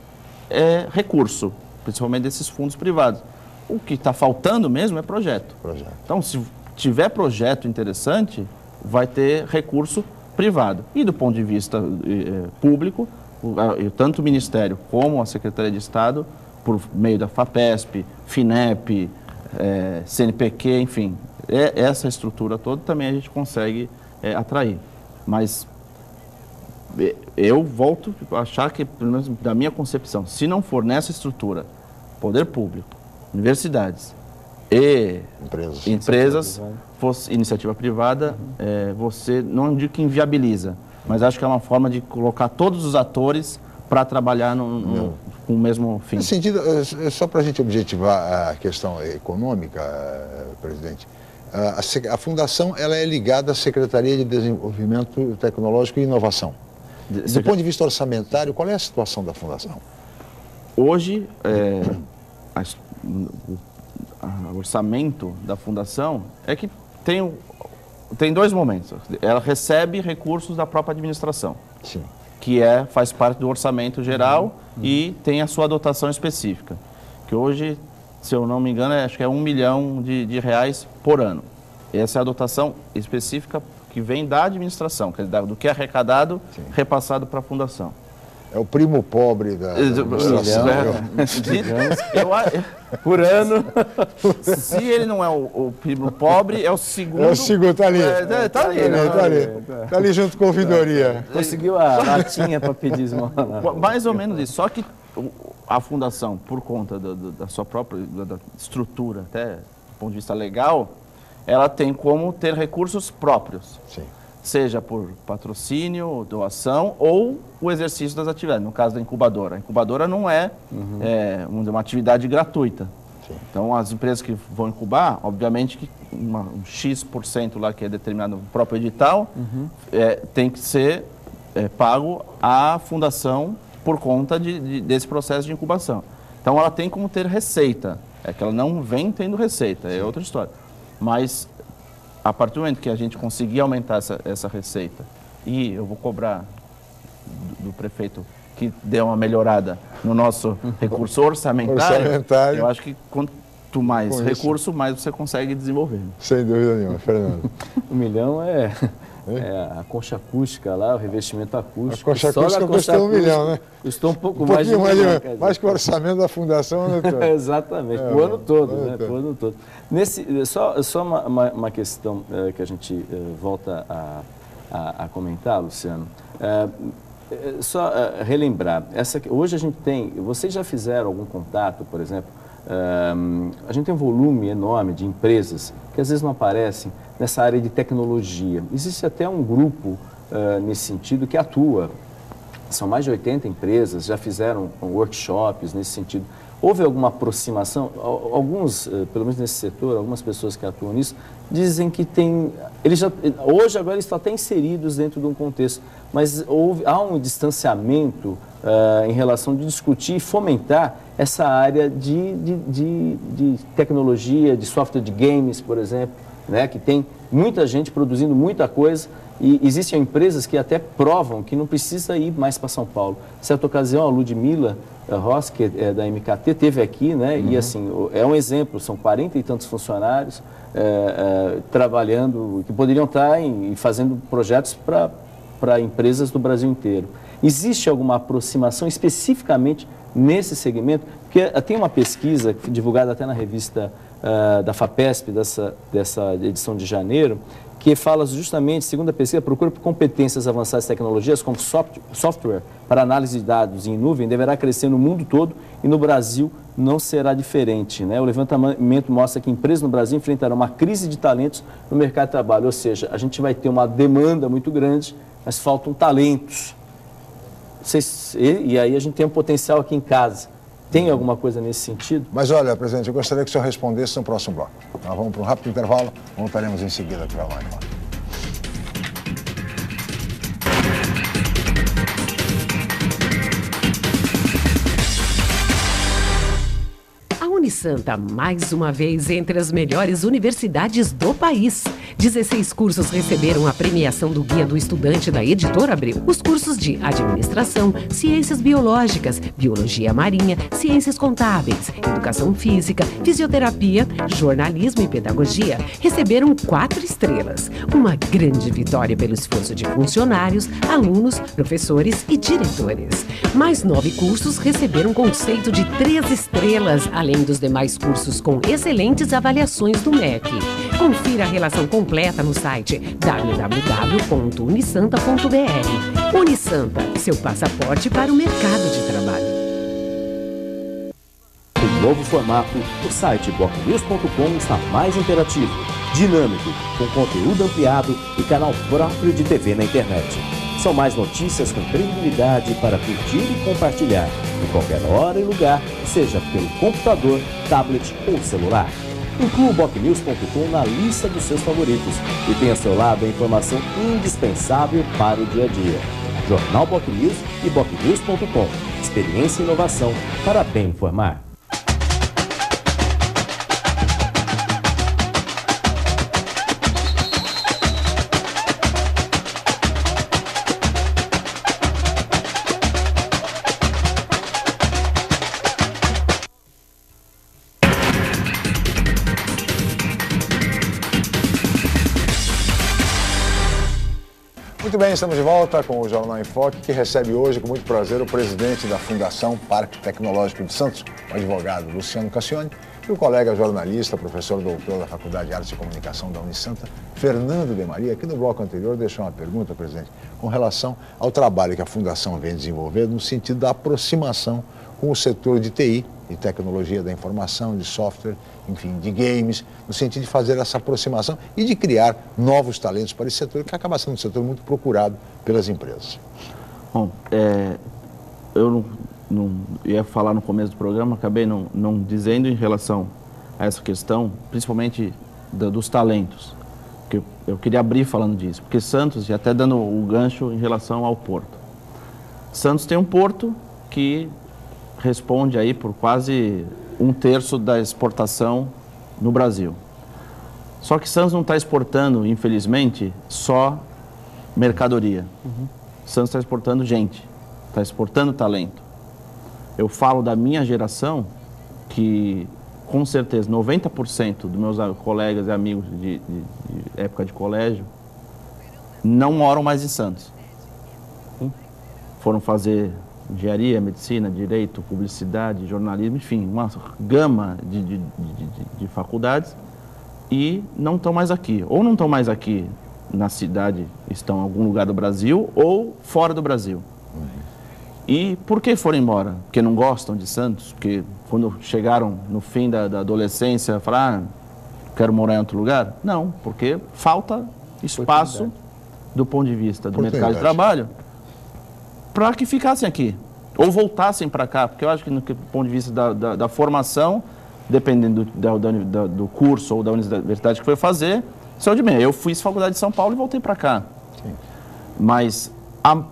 é recurso, principalmente desses fundos privados. O que está faltando mesmo é projeto. Então, se tiver projeto interessante, vai ter recurso privado. E do ponto de vista público, tanto o Ministério como a Secretaria de Estado, por meio da FAPESP, FINEP, CNPq, enfim, essa estrutura toda também a gente consegue atrair. Mas eu volto a achar que, pelo menos da minha concepção, se não for nessa estrutura, poder público, universidades e empresas fosse iniciativa privada, você não digo que inviabiliza, mas acho que é uma forma de colocar todos os atores para trabalhar com o mesmo fim. Nesse sentido, só para a gente objetivar a questão econômica, presidente, a Fundação ela é ligada à Secretaria de Desenvolvimento Tecnológico e Inovação. Do ponto de vista orçamentário, qual é a situação da Fundação? Hoje, o orçamento da Fundação é que tem dois momentos. Ela recebe recursos da própria administração, sim, que faz parte do orçamento geral e tem a sua dotação específica, que hoje, se eu não me engano, acho que é R$1 milhão de reais por ano. Essa é a dotação específica que vem da administração, quer dizer, do que é arrecadado, sim, repassado para a Fundação. É o primo pobre da administração. Por ano. Se ele não é o primo pobre, é o segundo. É o segundo, está ali. Está ali, Está ali junto com a ouvidoria. Conseguiu a latinha para pedir esmola. Mais ou menos isso. Só que a Fundação, por conta da sua própria estrutura, até do ponto de vista legal, ela tem como ter recursos próprios. Sim. Seja por patrocínio, doação ou o exercício das atividades. No caso da incubadora. A incubadora não é, uma atividade gratuita. Sim. Então, as empresas que vão incubar, obviamente que um X% lá que é determinado no próprio edital, tem que ser pago à fundação por conta desse processo de incubação. Então, ela tem como ter receita. É que ela não vem tendo receita, é outra história. Mas, a partir do momento que a gente conseguir aumentar essa receita, e eu vou cobrar do prefeito que dê uma melhorada no nosso recurso orçamentário, eu acho que quanto mais recurso, mais você consegue desenvolver. Sem dúvida nenhuma, Fernando. R$1 milhão é a concha acústica lá, o revestimento acústico. A concha acústica custou R$1 milhão, né? Custou um pouco mais de mais que o orçamento da Fundação, né? Exatamente, o ano todo, né? O ano todo. Só uma questão que a gente volta a comentar, Luciano. Só relembrar, hoje a gente tem, vocês já fizeram algum contato, por exemplo, a gente tem um volume enorme de empresas que às vezes não aparecem nessa área de tecnologia. Existe até um grupo nesse sentido que atua. São mais de 80 empresas, já fizeram workshops nesse sentido. Houve alguma aproximação? Alguns, pelo menos nesse setor, algumas pessoas que atuam nisso, dizem que tem... Hoje, agora, eles estão até inseridos dentro de um contexto, mas há um distanciamento em relação de discutir e fomentar essa área de tecnologia, de software de games, por exemplo, né, que tem muita gente produzindo muita coisa e existem empresas que até provam que não precisa ir mais para São Paulo. Certa ocasião, a Ludmila Ross, que é da MKT, teve aqui, né, e assim, é um exemplo, são 40 e tantos funcionários trabalhando, que poderiam estar fazendo projetos para para empresas do Brasil inteiro. Existe alguma aproximação especificamente nesse segmento? Porque tem uma pesquisa divulgada até na revista da FAPESP, dessa edição de janeiro, que fala justamente, segundo a pesquisa, procura por competências avançadas de tecnologias como software para análise de dados em nuvem deverá crescer no mundo todo e no Brasil não será diferente, né? O levantamento mostra que empresas no Brasil enfrentarão uma crise de talentos no mercado de trabalho, ou seja, a gente vai ter uma demanda muito grande, mas faltam talentos. E aí a gente tem um potencial aqui em casa. Tem alguma coisa nesse sentido? Mas olha, presidente, eu gostaria que o senhor respondesse no próximo bloco. Nós vamos para um rápido intervalo, voltaremos em seguida para o Jornal. Unisanta, mais uma vez entre as melhores universidades do país. 16 cursos receberam a premiação do Guia do Estudante da Editora Abril. Os cursos de Administração, Ciências Biológicas, Biologia Marinha, Ciências Contábeis, Educação Física, Fisioterapia, Jornalismo e Pedagogia receberam 4 estrelas. Uma grande vitória pelo esforço de funcionários, alunos, professores e diretores. Mais 9 cursos receberam conceito de 3 estrelas, além dos demais cursos com excelentes avaliações do MEC. Confira a relação completa no site www.unisanta.br. Unisanta, seu passaporte para o mercado de trabalho. Em novo formato, o site bocnews.com está mais interativo, dinâmico, com conteúdo ampliado e canal próprio de TV na internet. São mais notícias com credibilidade para curtir e compartilhar, em qualquer hora e lugar, seja pelo computador, tablet ou celular. Inclua o bocnews.com na lista dos seus favoritos e tenha ao seu lado a informação indispensável para o dia a dia. Jornal Bocnews e bocnews.com. Experiência e inovação para bem informar. Muito bem, estamos de volta com o Jornal em Foque, que recebe hoje, com muito prazer, o presidente da Fundação Parque Tecnológico de Santos, o advogado Luciano Cassione, e o colega jornalista, professor doutor da Faculdade de Artes e Comunicação da Unisanta, Fernando Demaria, que no bloco anterior deixou uma pergunta, presidente, com relação ao trabalho que a Fundação vem desenvolvendo no sentido da aproximação com o setor de TI, de tecnologia da informação, de software, enfim, de games, no sentido de fazer essa aproximação e de criar novos talentos para esse setor, que acaba sendo um setor muito procurado pelas empresas. Bom, eu não ia falar no começo do programa, acabei não dizendo em relação a essa questão, principalmente dos talentos, que eu queria abrir falando disso, porque Santos, e até dando o gancho em relação ao porto. Santos tem um porto que responde aí por quase 1/3 da exportação no Brasil. Só que Santos não está exportando, infelizmente, só mercadoria. Santos está exportando gente, está exportando talento. Eu falo da minha geração, que com certeza 90% dos meus colegas e amigos de época de colégio não moram mais em Santos. Foram fazer engenharia, medicina, direito, publicidade, jornalismo, enfim, uma gama de faculdades e não estão mais aqui. Ou não estão mais aqui na cidade, estão em algum lugar do Brasil ou fora do Brasil. E por que foram embora? Porque não gostam de Santos? Porque quando chegaram no fim da adolescência, falaram, quero morar em outro lugar? Não, porque falta espaço do ponto de vista do mercado de trabalho para que ficassem aqui, ou voltassem para cá, porque eu acho que do ponto de vista da formação, dependendo do curso ou da universidade que foi fazer, isso é de meia. Eu fiz faculdade de São Paulo e voltei para cá. Sim. Mas a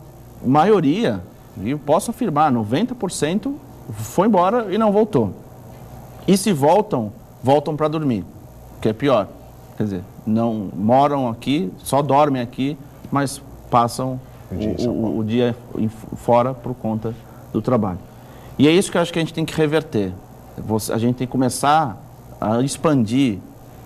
maioria, e eu posso afirmar, 90% foi embora e não voltou. E se voltam para dormir, que é pior. Quer dizer, não moram aqui, só dormem aqui, mas passam o dia fora por conta do trabalho. E é isso que eu acho que a gente tem que reverter. A gente tem que começar a expandir,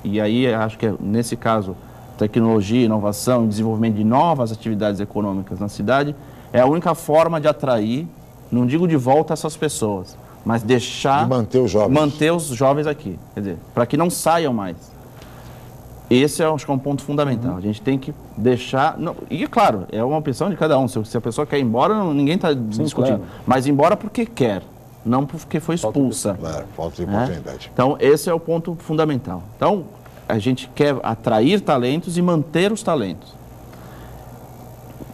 e aí acho que nesse caso tecnologia, inovação, desenvolvimento de novas atividades econômicas na cidade, é a única forma de atrair, não digo de volta essas pessoas, mas deixar... E manter os jovens. Manter os jovens aqui, quer dizer, para que não saiam mais. Esse acho que é um ponto fundamental. A gente tem que deixar... Não, e, claro, é uma opção de cada um. Se a pessoa quer ir embora, ninguém está discutindo. Claro. Mas ir embora porque quer, não porque foi expulsa. Falta de oportunidade. Então, esse é o ponto fundamental. Então, a gente quer atrair talentos e manter os talentos.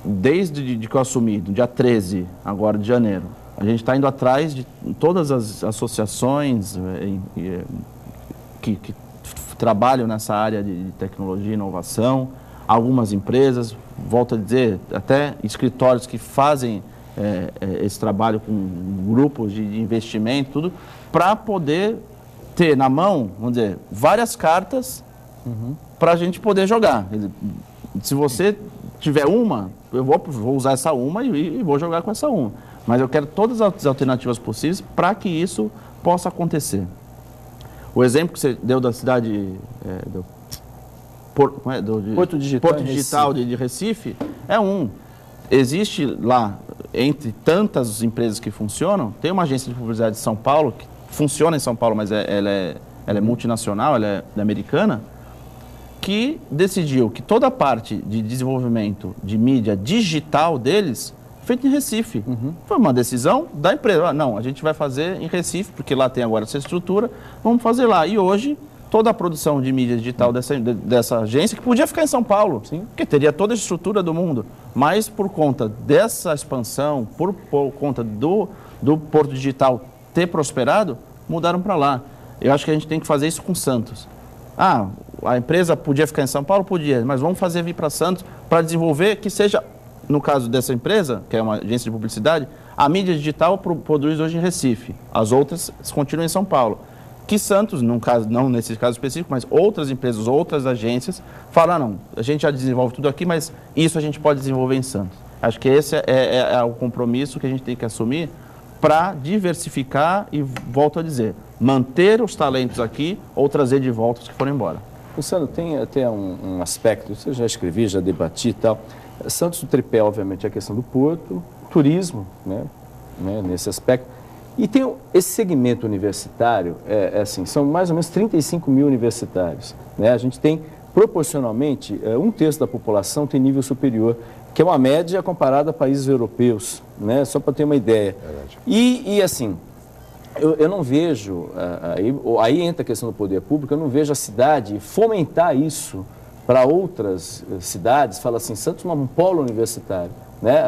Desde que eu assumi, no dia 13, agora de janeiro, a gente está indo atrás de todas as associações que trabalham nessa área de tecnologia e inovação, algumas empresas, volto a dizer, até escritórios que fazem esse trabalho com grupos de investimento, tudo, para poder ter na mão, vamos dizer, várias cartas para a gente poder jogar. Se você tiver uma, eu vou usar essa uma e vou jogar com essa uma. Mas eu quero todas as alternativas possíveis para que isso possa acontecer. O exemplo que você deu da cidade Porto Digital de Recife é um. Existe lá, entre tantas empresas que funcionam, tem uma agência de publicidade de São Paulo, que funciona em São Paulo, mas ela é multinacional, ela é americana, que decidiu que toda a parte de desenvolvimento de mídia digital deles feito em Recife. Foi uma decisão da empresa. Não, a gente vai fazer em Recife, porque lá tem agora essa estrutura, vamos fazer lá. E hoje, toda a produção de mídia digital dessa agência, que podia ficar em São Paulo, porque teria toda a estrutura do mundo, mas por conta dessa expansão, por conta do Porto Digital ter prosperado, mudaram para lá. Eu acho que a gente tem que fazer isso com Santos. Ah, a empresa podia ficar em São Paulo? Podia, mas vamos fazer vir para Santos para desenvolver que seja... No caso dessa empresa, que é uma agência de publicidade, a mídia digital produz hoje em Recife. As outras continuam em São Paulo. Que Santos, não nesse caso específico, mas outras empresas, outras agências, falaram, a gente já desenvolve tudo aqui, mas isso a gente pode desenvolver em Santos. Acho que esse é o compromisso que a gente tem que assumir para diversificar e, volto a dizer, manter os talentos aqui ou trazer de volta os que foram embora. Luciano, tem até um aspecto, eu já escrevi, já debati e tal. Santos do tripé, obviamente, é a questão do porto, turismo, né, nesse aspecto. E tem esse segmento universitário, assim, são mais ou menos 35 mil universitários. Né? A gente tem, proporcionalmente, 1/3 da população tem nível superior, que é uma média comparada a países europeus, né? Só para ter uma ideia. E assim, eu não vejo, aí entra a questão do poder público, eu não vejo a cidade fomentar isso para outras cidades. Fala assim, Santos é um polo universitário, né?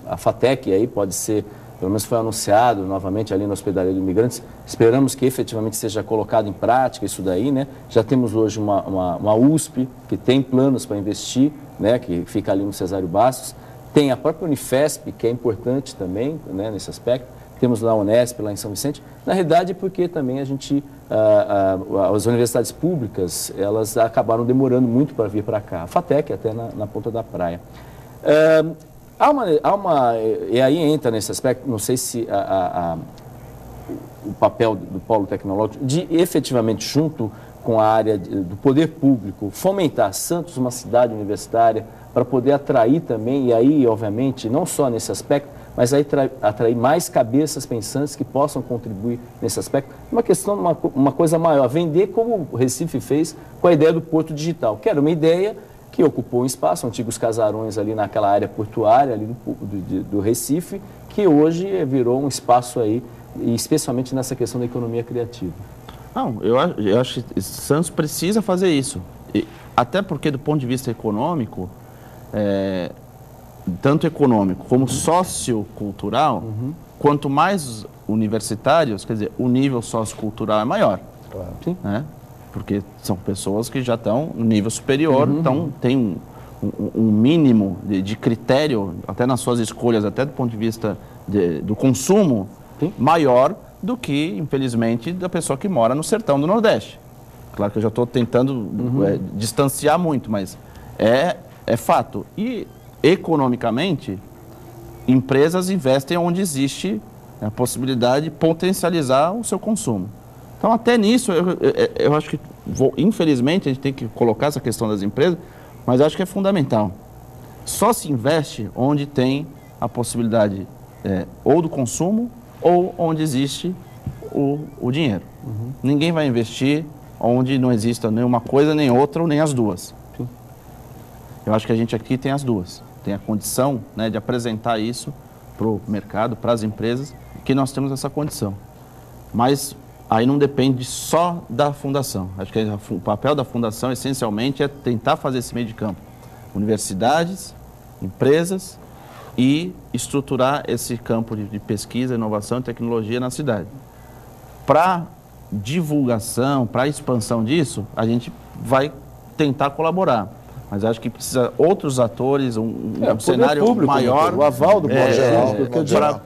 A FATEC aí pode ser, pelo menos foi anunciado novamente ali na Hospedaria dos Imigrantes, esperamos que efetivamente seja colocado em prática isso daí, né? Já temos hoje uma USP que tem planos para investir, né? Que fica ali no Cesário Bastos, tem a própria Unifesp, que é importante também, né? Nesse aspecto. Temos lá a Unesp, lá em São Vicente. Na realidade, porque também as universidades públicas, elas acabaram demorando muito para vir para cá. A FATEC até na ponta da praia. E aí entra nesse aspecto, não sei se o papel do polo tecnológico, de efetivamente, junto com a área do poder público, fomentar Santos, uma cidade universitária, para poder atrair também, e aí, obviamente, não só nesse aspecto, mas aí atrair mais cabeças pensantes que possam contribuir nesse aspecto. Uma questão, uma coisa maior, vender como o Recife fez com a ideia do Porto Digital, que era uma ideia que ocupou um espaço, antigos casarões ali naquela área portuária ali do Recife, que hoje virou um espaço aí, e especialmente nessa questão da economia criativa. Não, eu acho que Santos precisa fazer isso. Até porque, do ponto de vista econômico, tanto econômico como sociocultural, quanto mais universitários, quer dizer, o nível sociocultural é maior. Claro. Sim. Né? Porque são pessoas que já estão no nível superior, então tem um mínimo de critério, até nas suas escolhas, até do ponto de vista do consumo, maior do que, infelizmente, da pessoa que mora no sertão do Nordeste. Claro que eu já estou tentando distanciar muito, mas é fato. E, economicamente, empresas investem onde existe a possibilidade de potencializar o seu consumo. Então, até nisso, eu acho que, infelizmente, a gente tem que colocar essa questão das empresas, Mas eu acho que é fundamental. Só se investe onde tem a possibilidade ou do consumo ou onde existe o dinheiro. Ninguém vai investir onde não exista nenhuma coisa, nem outra, ou nem as duas. Eu acho que a gente aqui tem as duas. Tem a condição, né, de apresentar isso para o mercado, para as empresas, que nós temos essa condição. Mas aí não depende só da fundação. Acho que o papel da fundação, essencialmente, é tentar fazer esse meio de campo. Universidades, empresas e estruturar esse campo de pesquisa, inovação e tecnologia na cidade. Para divulgação, para expansão disso, a gente vai tentar colaborar. Mas acho que precisa outros atores, um cenário público, maior. O aval do poder geral.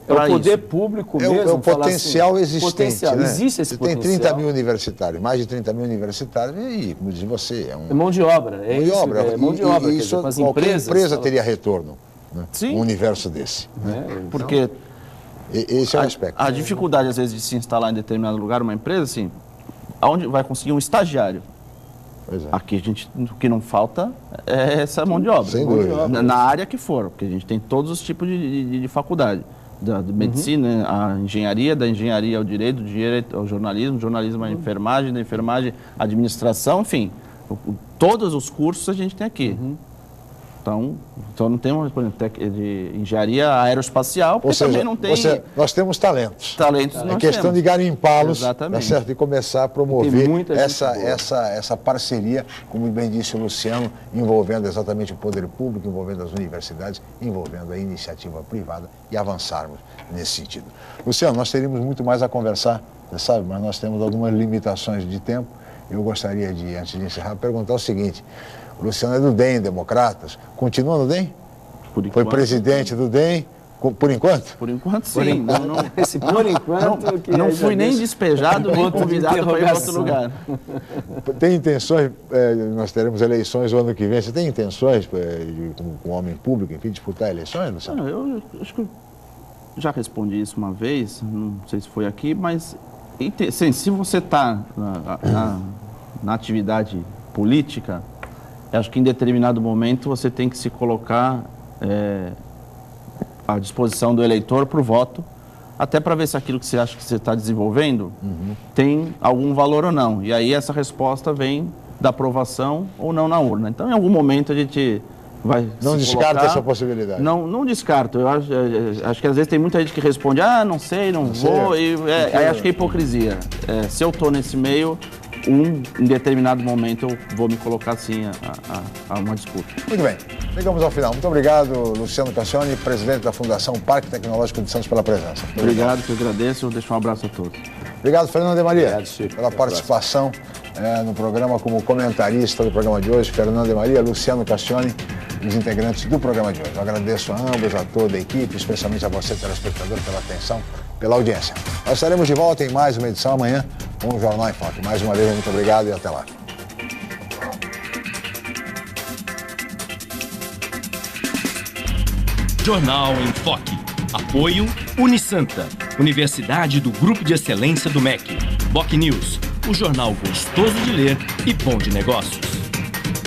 É o poder público mesmo. É o potencial assim, existente. Potencial. Né? Existe esse potencial. Tem 30 mil universitários, mais de 30 mil universitários, e, como diz você, é mão de obra. É mão de obra. Isso, as qualquer empresa teria retorno, né? Sim. Um universo desse. Porque esse é o aspecto. A dificuldade, às vezes, de se instalar em determinado lugar, uma empresa, assim, aonde vai conseguir um estagiário? Aqui o que não falta é essa mão de obra. Sem dúvida. Na área que for, porque a gente tem todos os tipos de faculdade. Da medicina, a engenharia, da engenharia ao direito, do direito ao jornalismo, do jornalismo à enfermagem, da enfermagem à administração, enfim. Todos os cursos a gente tem aqui. Então não temos, por exemplo, de engenharia aeroespacial, porque também não tem... Nós temos talentos. É questão de garimpá-los, tá certo? E começar a promover essa parceria, como bem disse o Luciano, envolvendo exatamente o poder público, envolvendo as universidades, envolvendo a iniciativa privada e avançarmos nesse sentido. Luciano, nós teríamos muito mais a conversar, você sabe, mas nós temos algumas limitações de tempo. Eu gostaria de, antes de encerrar, perguntar o seguinte: o Luciano é do DEM, Democratas. Continua no DEM? Foi presidente do DEM, por enquanto? Por enquanto, sim. Não fui nem despejado, nem convidado para ir para outro lugar. Tem intenções, nós teremos eleições o ano que vem, você tem intenções, como homem público, enfim, disputar eleições, Luciano? Eu acho que já respondi isso uma vez, não sei se foi aqui, mas se você está na atividade política, acho que em determinado momento você tem que se colocar à disposição do eleitor para o voto, até para ver se aquilo que você acha que você está desenvolvendo tem algum valor ou não. E aí essa resposta vem da aprovação ou não na urna. Então, em algum momento a gente vai não descarta essa possibilidade? Não descarto. Eu acho que às vezes tem muita gente que responde, não sei, não vou, aí acho que é hipocrisia. Se eu estou nesse meio, em determinado momento eu vou me colocar sim a uma disputa. Muito bem, chegamos ao final. Muito obrigado, Luciano Cassione, presidente da Fundação Parque Tecnológico de Santos, pela presença. Obrigado, que eu agradeço. Eu deixo um abraço a todos. Obrigado, Fernando de Maria, obrigado, Chico, pela participação no programa como comentarista do programa de hoje. Fernando de Maria, Luciano Cassione, os integrantes do programa de hoje. Eu agradeço a ambos, a toda a equipe, especialmente a você, telespectador, pela atenção, pela audiência. Nós estaremos de volta em mais uma edição amanhã com o Jornal em Foque. Mais uma vez, muito obrigado e até lá. Jornal em Foque. Apoio Unisanta, Universidade do Grupo de Excelência do MEC. BocNews, o jornal gostoso de ler e bom de negócios.